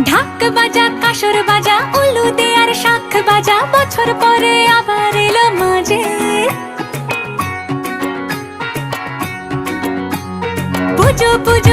ঢাক বাজা কাসর বাজা উলু দে আর শাখ বাজা, বছর পরে আবার এলো মাঝে। পুজো পুজো